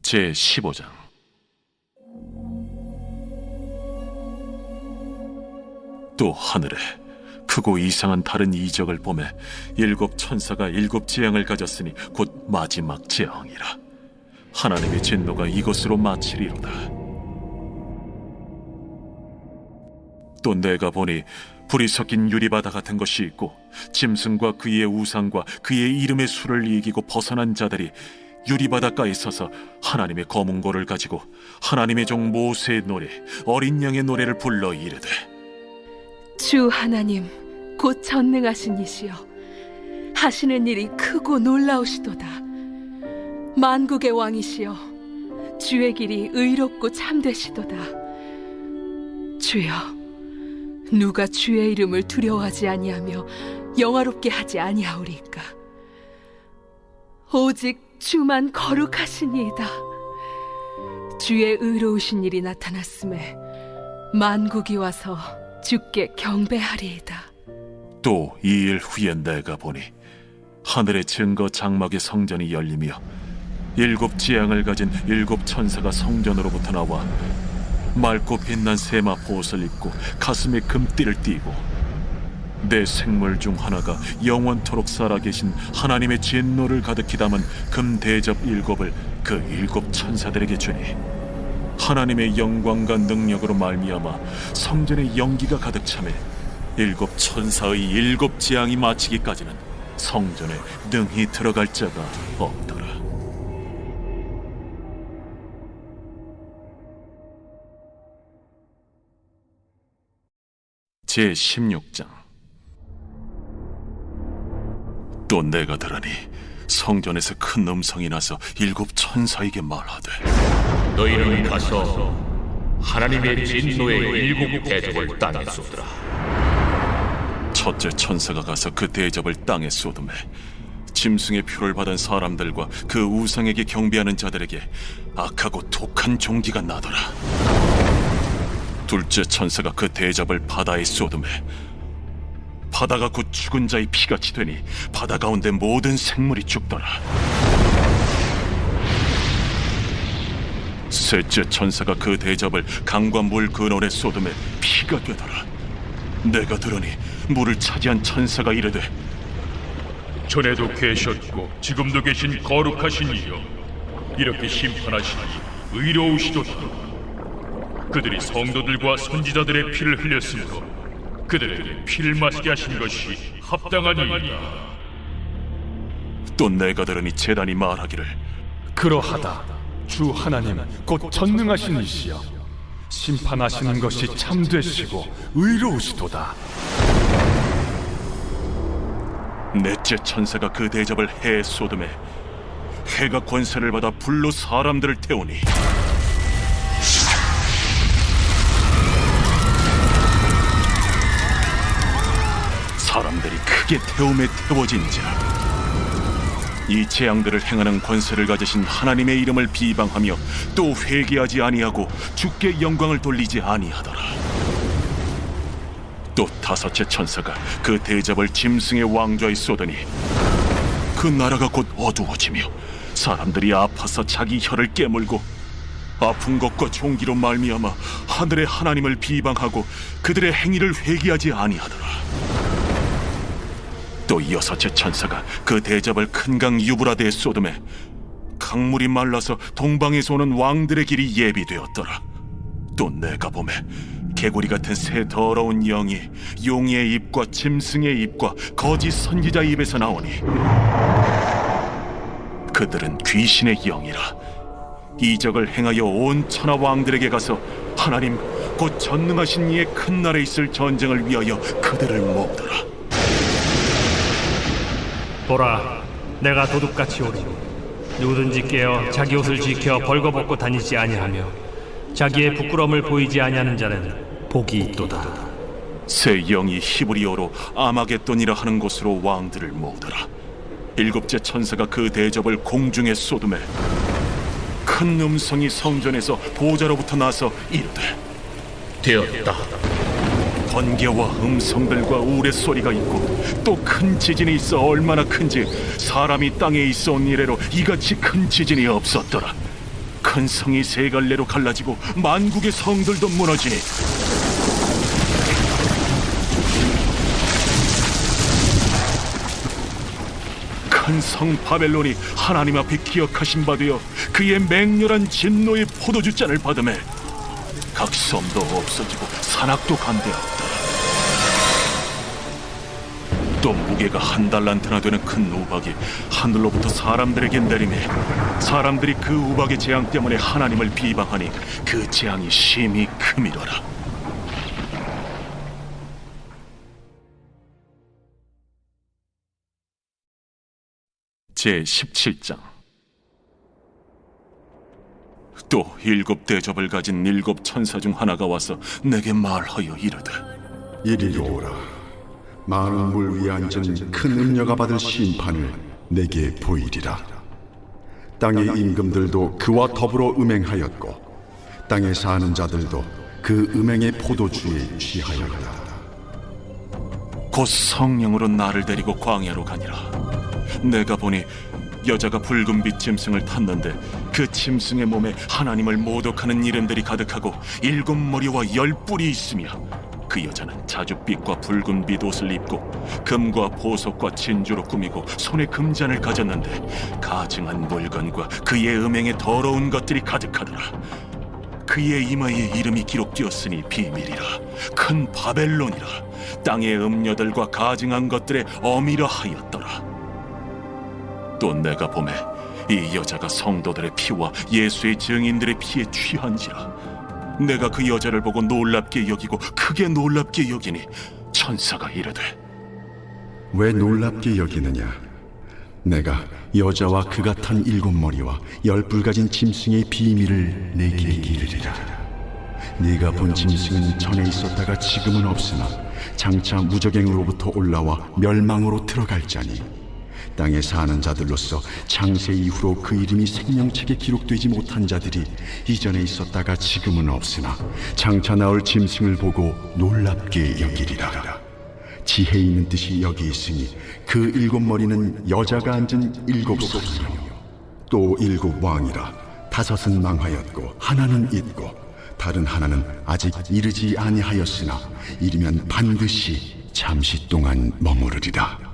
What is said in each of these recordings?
제15장. 또 하늘에 크고 이상한 다른 이적을 보매 일곱 천사가 일곱 재앙을 가졌으니 곧 마지막 재앙이라. 하나님의 진노가 이것으로 마치리로다. 또 내가 보니 불이 섞인 유리바다 같은 것이 있고 짐승과 그의 우상과 그의 이름의 수를 이기고 벗어난 자들이 유리바닷가에 서서 하나님의 검은고를 가지고 하나님의 종 모세의 노래 어린 양의 노래를 불러 이르되, 주 하나님 곧 전능하신 이시여, 하시는 일이 크고 놀라우시도다. 만국의 왕이시여, 주의 길이 의롭고 참되시도다. 주여, 누가 주의 이름을 두려워하지 아니하며 영화롭게 하지 아니하오리까? 오직 주만 거룩하시니이다. 주의 의로우신 일이 나타났음에 만국이 와서 주께 경배하리이다. 또 2일 후에 내가 보니 하늘의 증거 장막의 성전이 열리며 일곱 재앙을 가진 일곱 천사가 성전으로부터 나와 맑고 빛난 세마 보옷을 입고 가슴에 금띠를 띠고 내 생물 중 하나가 영원토록 살아계신 하나님의 진노를 가득히 담은 금 대접 일곱을 그 일곱 천사들에게 주니, 하나님의 영광과 능력으로 말미암아 성전의 연기가 가득 차매 일곱 천사의 일곱 재앙이 마치기까지는 성전에 능히 들어갈 자가 없더라. 제16장. 또 내가 들으니 성전에서 큰 음성이 나서 일곱 천사에게 말하되, 너희는 가서 하나님의 진노의 일곱 대접을 땅에 쏟으라. 첫째 천사가 가서 그 대접을 땅에 쏟음에 짐승의 표를 받은 사람들과 그 우상에게 경배하는 자들에게 악하고 독한 종기가 나더라. 둘째 천사가 그 대접을 바다에 쏟음에 바다가 곧 죽은 자의 피같이 되니 바다 가운데 모든 생물이 죽더라. 셋째 천사가 그 대접을 강과 물 근원에 쏟음에 피가 되더라. 내가 들으니 물을 차지한 천사가 이르되, 전에도 계셨고 지금도 계신 거룩하신 이여, 이렇게 심판하시니 의로우시도다. 그들이 성도들과 선지자들의 피를 흘렸으므로 그들에게 피를 마시게 하신 것이 합당하니이다. 또 내가 들으니 제단이 말하기를, 그러하다. 주 하나님 곧 전능하신 이시여, 심판하시는 것이 참되시고 의로우시도다. 넷째 천사가 그 대접을 해에 쏟음에 해가 권세를 받아 불로 사람들을 태우니 사람들이 크게 태움에 태워진지라. 이 재앙들을 행하는 권세를 가지신 하나님의 이름을 비방하며 또 회개하지 아니하고 주께 영광을 돌리지 아니하더라. 또 다섯째 천사가 그 대접을 짐승의 왕좌에 쏟으니 그 나라가 곧 어두워지며 사람들이 아파서 자기 혀를 깨물고 아픈 것과 종기로 말미암아 하늘의 하나님을 비방하고 그들의 행위를 회개하지 아니하더라. 또 여섯째 천사가 그 대접을 큰 강 유브라데에 쏟음에 강물이 말라서 동방에서 오는 왕들의 길이 예비되었더라. 또 내가 보매 개구리 같은 새 더러운 영이 용의 입과 짐승의 입과 거짓 선지자의 입에서 나오니 그들은 귀신의 영이라. 이적을 행하여 온 천하 왕들에게 가서 하나님 곧 전능하신 이의 큰 날에 있을 전쟁을 위하여 그들을 모으더라. 보라, 내가 도둑같이 오리니 누구든지 깨어 자기 옷을 지켜 벌거벗고 다니지 아니하며 자기의 부끄러움을 보이지 아니하는 자는 복이 있도다. 새 영이 히브리어로 아마겟돈이라 하는 곳으로 왕들을 모으더라. 일곱째 천사가 그 대접을 공중에 쏟음에 큰 음성이 성전에서 보좌로부터 나서 이르되, 되었다. 번개와 음성들과 우레소리가 있고 또 큰 지진이 있어 얼마나 큰지 사람이 땅에 있어 온 이래로 이같이 큰 지진이 없었더라. 큰 성이 세 갈래로 갈라지고 만국의 성들도 무너지니 큰 성 바벨론이 하나님 앞에 기억하신 바 되어 그의 맹렬한 진노의 포도주 잔을 받음에 각 섬도 없어지고 산악도 간대하였다. 또 무게가 1달란트나 되는 큰 우박이 하늘로부터 사람들에게 내리매 사람들이 그 우박의 재앙 때문에 하나님을 비방하니 그 재앙이 심히 크미더라. 제 17장. 또 7 대접을 가진 7 천사 중 하나가 와서 내게 말하여 이르되, 이리로 오라. 많은 물 위에 앉은 큰 음녀가 받을 심판을 내게 보이리라. 땅의 임금들도 그와 더불어 음행하였고 땅에 사는 자들도 그 음행의 포도주에 취하였다. 곧 성령으로 나를 데리고 광야로 가니라. 내가 보니 여자가 붉은빛 짐승을 탔는데 그 짐승의 몸에 하나님을 모독하는 이름들이 가득하고 7 머리와 10 뿔이 있으며 그 여자는 자줏빛과 붉은빛 옷을 입고 금과 보석과 진주로 꾸미고 손에 금잔을 가졌는데 가증한 물건과 그의 음행에 더러운 것들이 가득하더라. 그의 이마에 이름이 기록되었으니 비밀이라. 큰 바벨론이라. 땅의 음녀들과 가증한 것들의 어미라 하였더라. 또 내가 보매 이 여자가 성도들의 피와 예수의 증인들의 피에 취한지라. 내가 그 여자를 보고 놀랍게 여기고 크게 놀랍게 여기니 천사가 이르되, 왜 놀랍게 여기느냐? 내가 여자와 그가 탄 7 머리와 10 뿔 가진 짐승의 비밀을 내게 이르리라. 네가 본 짐승은 전에 있었다가 지금은 없으나 장차 무적행으로부터 올라와 멸망으로 들어갈 자니 땅에 사는 자들로서 창세 이후로 그 이름이 생명책에 기록되지 못한 자들이 이전에 있었다가 지금은 없으나 장차 나올 짐승을 보고 놀랍게 여기리라. 지혜 있는 뜻이 여기 있으니 그 7 머리는 여자가 앉은 7 사람이요 또 7 왕이라. 5은 망하였고 하나는 있고 다른 하나는 아직 이르지 아니하였으나 이르면 반드시 잠시 동안 머무르리라.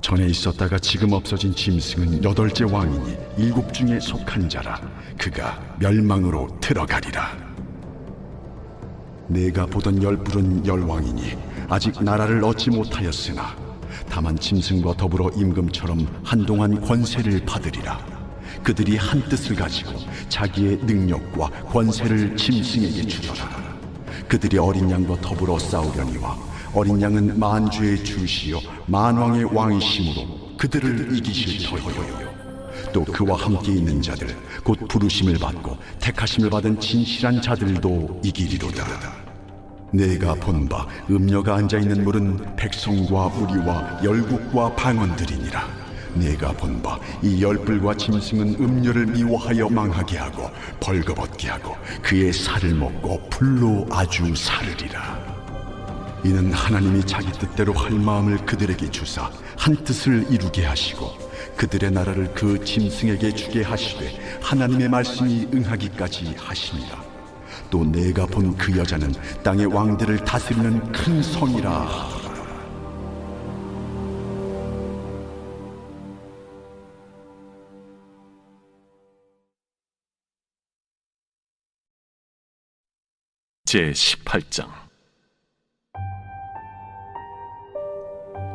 전에 있었다가 지금 없어진 짐승은 8째 왕이니 7 중에 속한 자라. 그가 멸망으로 들어가리라. 내가 보던 10 뿔은 10 왕이니 아직 나라를 얻지 못하였으나 다만 짐승과 더불어 임금처럼 한동안 권세를 받으리라. 그들이 한 뜻을 가지고 자기의 능력과 권세를 짐승에게 주더라. 그들이 어린 양과 더불어 싸우려니와 어린 양은 만주의 주시요 만왕의 왕이심으로 그들을 이기실 터이요. 또 그와 함께 있는 자들 곧 부르심을 받고 택하심을 받은 진실한 자들도 이기리로다. 내가 본 바 음녀가 앉아있는 물은 백성과 무리와 열국과 방언들이니라. 내가 본 바 이 10 뿔과 짐승은 음녀를 미워하여 망하게 하고 벌거벗게 하고 그의 살을 먹고 불로 아주 사르리라. 이는 하나님이 자기 뜻대로 할 마음을 그들에게 주사 한 뜻을 이루게 하시고 그들의 나라를 그 짐승에게 주게 하시되 하나님의 말씀이 응하기까지 하시니라. 또 내가 본 그 여자는 땅의 왕들을 다스리는 큰 성이라 하더라. 제 18장.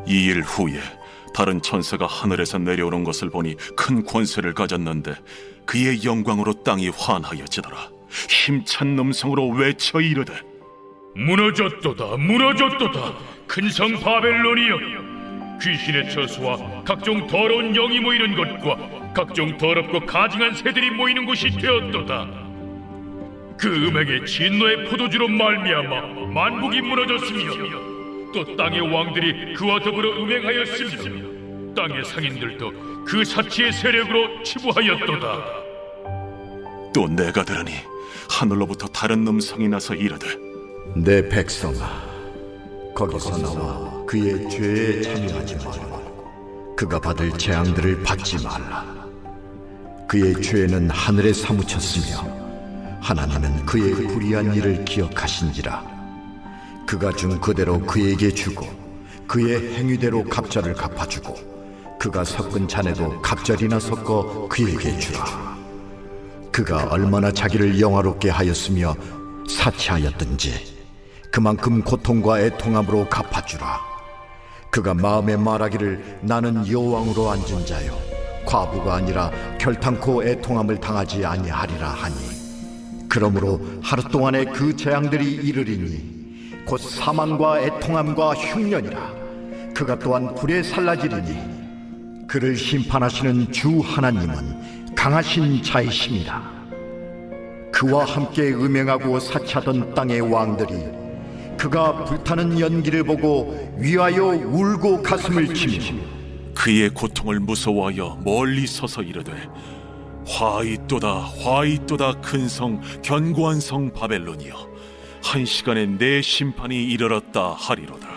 2일 후에 다른 천사가 하늘에서 내려오는 것을 보니 큰 권세를 가졌는데 그의 영광으로 땅이 환하여지더라. 힘찬 음성으로 외쳐 이르되, 무너졌도다, 무너졌도다. 큰 성 바벨론이여, 귀신의 처소와 각종 더러운 영이 모이는 곳과 각종 더럽고 가증한 새들이 모이는 곳이 되었도다. 그 음행의 진노의 포도주로 말미암아 만국이 무너졌으며 또 땅의 왕들이 그와 더불어 음행하였으며 땅의 상인들도 그 사치의 세력으로 치부하였도다. 또 내가 들으니 하늘로부터 다른 음성이 나서 이르되, 내 백성아, 거기서 나와 그의 죄에 참여하지 말고 그가 받을 재앙들을 받지 말라. 그의 죄는 하늘에 사무쳤으며 하나님은 그의 불의한 일을 기억하신지라. 그가 준 그대로 그에게 주고 그의 행위대로 갑절을 갚아주고 그가 섞은 잔에도 갑절이나 섞어 그에게 주라. 그가 얼마나 자기를 영화롭게 하였으며 사치하였든지 그만큼 고통과 애통함으로 갚아주라. 그가 마음에 말하기를 나는 여왕으로 앉은 자요 과부가 아니라 결탄코 애통함을 당하지 아니하리라 하니, 그러므로 하루 동안에 그 재앙들이 이르리니 곧 사망과 애통함과 흉년이라. 그가 또한 불에 살라지리니 그를 심판하시는 주 하나님은 강하신 자이심이라. 그와 함께 음행하고 사치하던 땅의 왕들이 그가 불타는 연기를 보고 위하여 울고 가슴을 치며 그의 고통을 무서워하여 멀리 서서 이르되 화이또다 화이또다 큰 성 견고한 성 바벨론이여, 한 시간에 내 심판이 이르렀다 하리로다.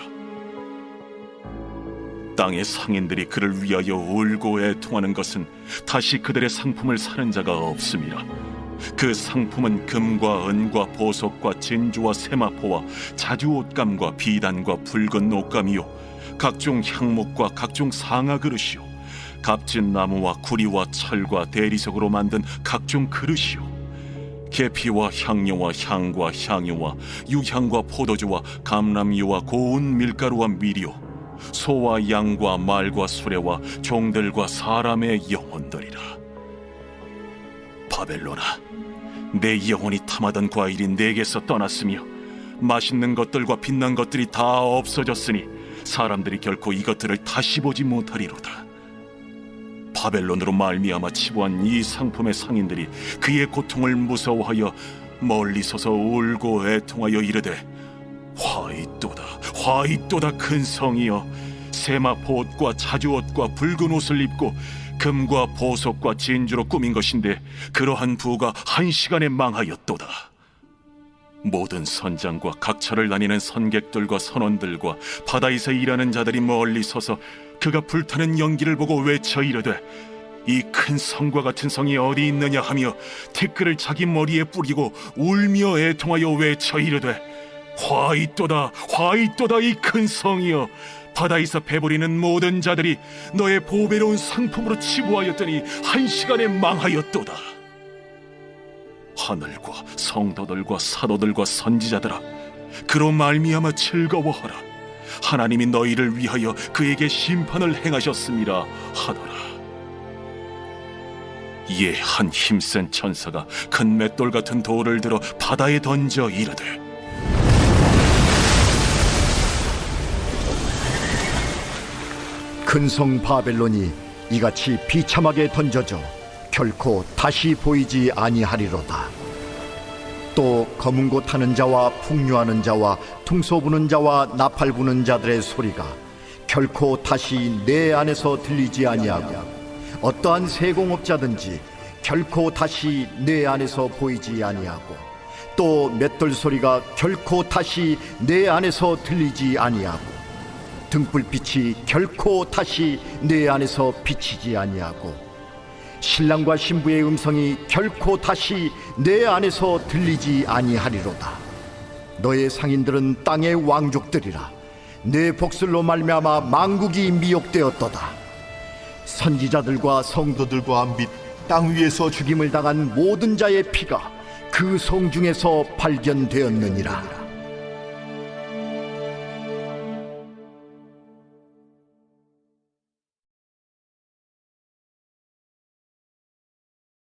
땅의 상인들이 그를 위하여 울고 애통하는 것은 다시 그들의 상품을 사는 자가 없음이라. 그 상품은 금과 은과 보석과 진주와 세마포와 자주 옷감과 비단과 붉은 옷감이요 각종 향목과 각종 상아 그릇이요 값진 나무와 구리와 철과 대리석으로 만든 각종 그릇이요 계피와 향료와 향과 향유와 유향과 포도주와 감람유와 고운 밀가루와 미리요 소와 양과 말과 수레와 종들과 사람의 영혼들이라. 바벨론아, 내 영혼이 탐하던 과일이 내게서 떠났으며 맛있는 것들과 빛난 것들이 다 없어졌으니 사람들이 결코 이것들을 다시 보지 못하리로다. 바벨론으로 말미암아 치부한 이 상품의 상인들이 그의 고통을 무서워하여 멀리 서서 울고 애통하여 이르되 화이또다 화이또다 큰 성이여, 세마포 옷과 자주 옷과 붉은 옷을 입고 금과 보석과 진주로 꾸민 것인데 그러한 부가 한 시간에 망하였도다. 모든 선장과 각처를 다니는 선객들과 선원들과 바다에서 일하는 자들이 멀리 서서 그가 불타는 연기를 보고 외쳐 이르되 이 큰 성과 같은 성이 어디 있느냐 하며 티끌을 자기 머리에 뿌리고 울며 애통하여 외쳐 이르되 화이또다 화이또다 이 큰 성이여, 바다에서 배부리는 모든 자들이 너의 보배로운 상품으로 치부하였더니 한 시간에 망하였도다. 하늘과 성도들과 사도들과 선지자들아, 그로 말미암아 즐거워하라. 하나님이 너희를 위하여 그에게 심판을 행하셨음이라 하더라. 이에 한 힘센 천사가 큰 맷돌 같은 돌을 들어 바다에 던져 이르되 큰 성 바벨론이 이같이 비참하게 던져져 결코 다시 보이지 아니하리로다. 또 검은 고 타는 자와 풍류하는 자와 퉁소 부는 자와 나팔 부는 자들의 소리가 결코 다시 내 안에서 들리지 아니하고 어떠한 세공업자든지 결코 다시 내 안에서 보이지 아니하고 또 맷돌 소리가 결코 다시 내 안에서 들리지 아니하고 등불빛이 결코 다시 내 안에서 비치지 아니하고 신랑과 신부의 음성이 결코 다시 내 안에서 들리지 아니하리로다. 너의 상인들은 땅의 왕족들이라. 내 복술로 말미암아 만국이 미혹되었도다. 선지자들과 성도들과 및 땅 위에서 죽임을 당한 모든 자의 피가 그 성 중에서 발견되었느니라.